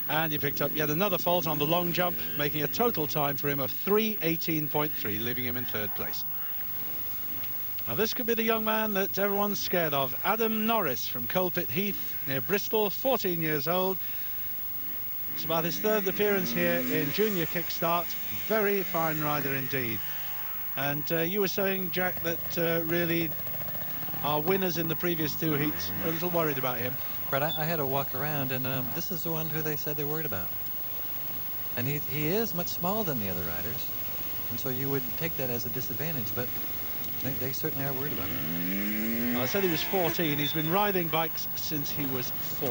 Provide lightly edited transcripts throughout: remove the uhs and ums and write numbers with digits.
And he picked up yet another fault on the long jump, making a total time for him of 3:18.3, leaving him in third place. Now this could be the young man that everyone's scared of. Adam Norris from Coalpit Heath near Bristol, 14 years old. It's about his third appearance here in junior kickstart. Very fine rider indeed. And you were saying, Jack, that really our winners in the previous two heats are a little worried about him. Right, I had to walk around, and this is the one who they said they're worried about. And he is much smaller than the other riders, and so you would take that as a disadvantage, but they certainly are worried about it. Well, I said he was 14. He's been riding bikes since he was 4.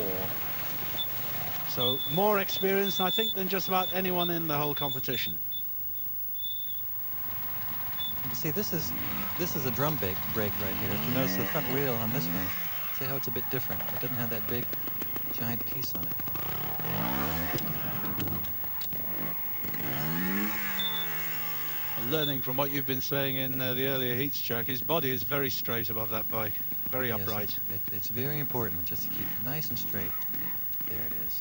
So more experience, I think, than just about anyone in the whole competition. You see, this is a drum brake right here. If you notice the front wheel on this one, see how it's a bit different. It doesn't have that big, giant piece on it. Learning from what you've been saying in the earlier heats, Jack, his body is very straight above that bike, very upright. It's very important just to keep it nice and straight. There it is.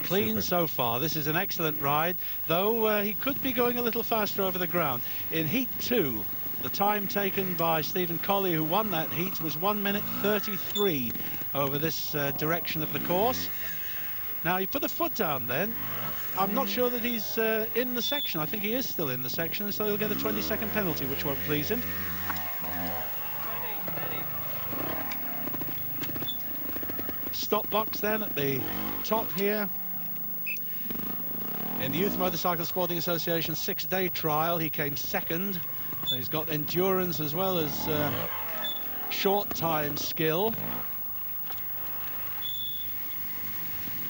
Clean Super. so far. This is an excellent ride, though he could be going a little faster over the ground. In Heat 2, the time taken by Stephen Colley, who won that heat, was 1:33 over this direction of the course. Now, he put the foot down then. I'm not sure that he's in the section. I think he is still in the section, so he'll get a 20-second penalty, which won't please him. Stop box then at the top here. In the Youth Motorcycle Sporting Association 6-day trial, he came second. So he's got endurance as well as short time skill.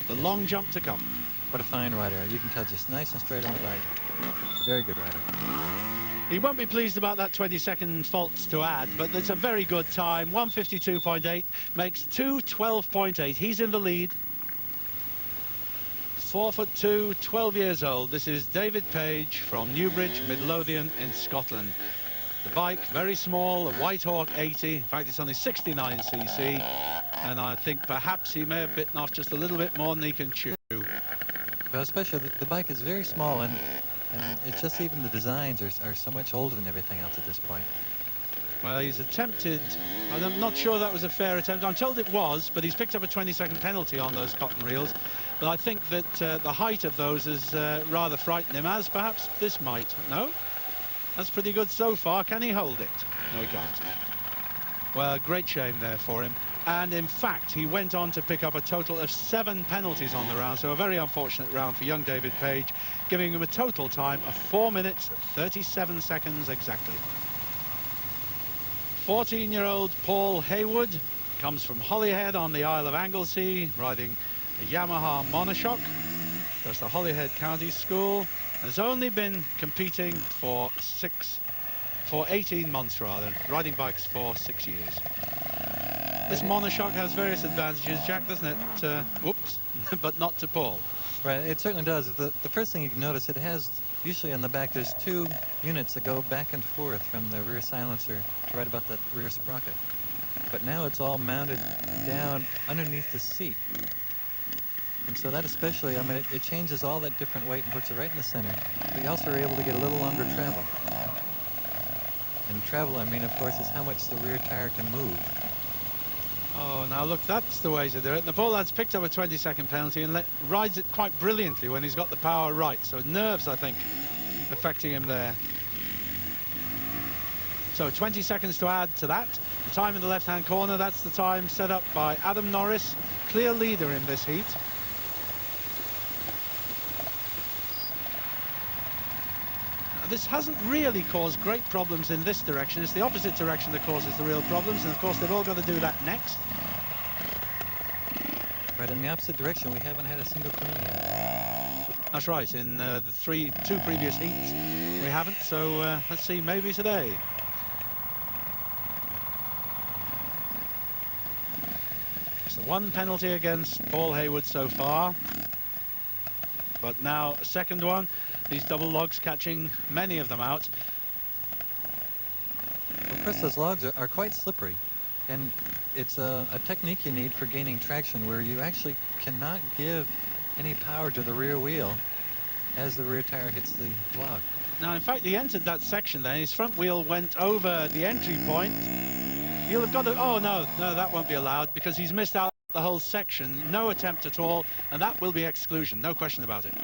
The long jump to come. What a fine rider. You can tell, just nice and straight on the bike. Very good rider. He won't be pleased about that 20-second faults to add, but it's a very good time. 1:52.8 makes 2:12.8. He's in the lead. 4'2", 12 years old. This is David Page from Newbridge, Midlothian in Scotland. The bike, very small, a White Hawk 80. In fact, it's only 69cc. And I think perhaps he may have bitten off just a little bit more than he can chew. Well, especially the bike is very small, and it's just even the designs are so much older than everything else at this point. Well, he's attempted, I'm not sure that was a fair attempt. I'm told it was, but he's picked up a 20-second penalty on those cotton reels. But I think that the height of those has rather frightened him, as perhaps this might. No? That's pretty good so far. Can he hold it? No, he can't. Well, great shame there for him. And in fact, he went on to pick up a total of 7 penalties on the round, so a very unfortunate round for young David Page, giving him a total time of 4 minutes, 37 seconds exactly. 14-year-old Paul Haywood comes from Holyhead on the Isle of Anglesey, riding a Yamaha monoshock. Goes to Holyhead County School. Has only been competing for 18 months rather, riding bikes for 6 years. This monoshock has various advantages, Jack, doesn't it? Whoops, but not to Paul. Right, it certainly does. The first thing you can notice, it has, usually on the back, there's 2 units that go back and forth from the rear silencer to right about that rear sprocket. But now it's all mounted down underneath the seat. And so that especially, I mean, it changes all that different weight and puts it right in the center. But you also are able to get a little longer travel. And travel, I mean, of course, is how much the rear tire can move. Oh, now look, that's the way to do it. And the Paul lad's picked up a 20-second penalty and rides it quite brilliantly when he's got the power right. So nerves, I think, affecting him there. So 20 seconds to add to that. The time in the left-hand corner, that's the time set up by Adam Norris, clear leader in this heat. This hasn't really caused great problems in this direction. It's the opposite direction that causes the real problems, and of course they've all got to do that next. Right, in the opposite direction, we haven't had a single clean yet. That's right, in the 2 previous heats we haven't, so let's see, maybe today. So 1 penalty against Paul Haywood so far, but now a second one. These double logs catching many of them out. Well, of course, those logs are quite slippery, and it's a technique you need for gaining traction where you actually cannot give any power to the rear wheel as the rear tire hits the log. Now, in fact, he entered that section then. His front wheel went over the entry point. He'll have got to... Oh, no, that won't be allowed because he's missed out the whole section. No attempt at all, and that will be exclusion. No question about it.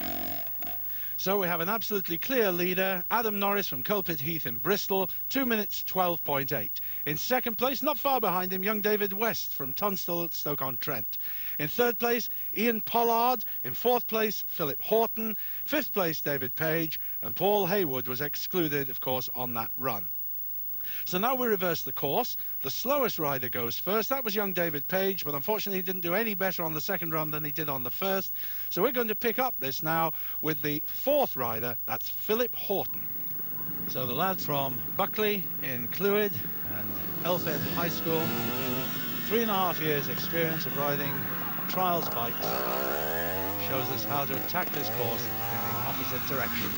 So we have an absolutely clear leader, Adam Norris from Culpit Heath in Bristol, 2 minutes 12.8. In second place, not far behind him, young David West from Tunstall at Stoke-on-Trent. In third place, Ian Pollard. In fourth place, Philip Horton. Fifth place, David Page. And Paul Haywood was excluded, of course, on that run. So now we reverse the course. The slowest rider goes first. That was young David Page, but unfortunately he didn't do any better on the second run than he did on the first. So we're going to pick up this now with the fourth rider. That's Philip Horton. So the lad from Buckley in Clwyd and Elfed High School, 3.5 years experience of riding trials bikes, shows us how to attack this course in the opposite direction.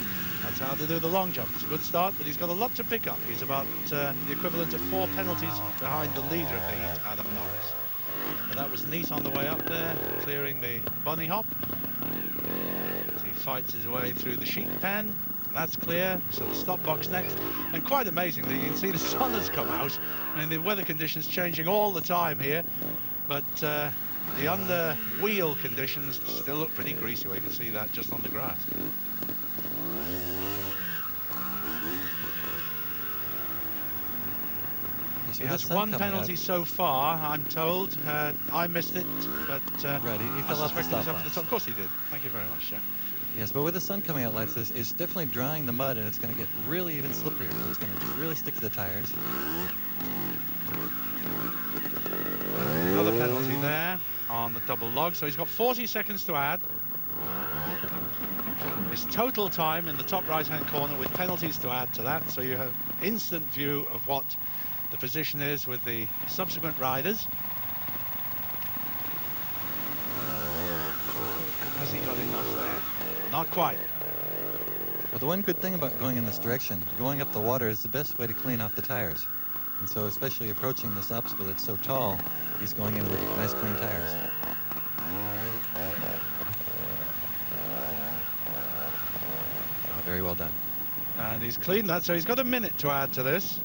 That's how to do the long jump. It's a good start, but he's got a lot to pick up. He's about the equivalent of 4 penalties behind the leader of the heat, Adam Norris. But that was neat on the way up there, clearing the bunny hop. As he fights his way through the sheep pen. That's clear, so the stop box next. And quite amazingly, you can see the sun has come out. I mean, the weather conditions changing all the time here, but the under wheel conditions still look pretty greasy. You can see that just on the grass. He has 1 penalty so far, I'm told. I missed it, but right, he fell off the stop box. Of course he did. Thank you very much, Jack. Yes, but with the sun coming out like this, it's definitely drying the mud, and it's going to get really even slipperier. It's going to really stick to the tires. Another penalty there on the double log, so he's got 40 seconds to add. His total time in the top right-hand corner with penalties to add to that, so you have instant view of what the position is with the subsequent riders. Has he got enough there? Not quite. Well, the one good thing about going in this direction, going up the water, is the best way to clean off the tires. And so, especially approaching this obstacle that's so tall, he's going in with nice clean tires. Oh, very well done. And he's cleaned that, so he's got a minute to add to this.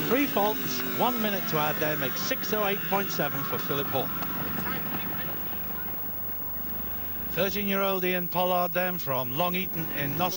Three faults, 1 minute to add there, makes 6:08.7 for Philip Horton. 13-year-old Ian Pollard then from Long Eaton in Nos.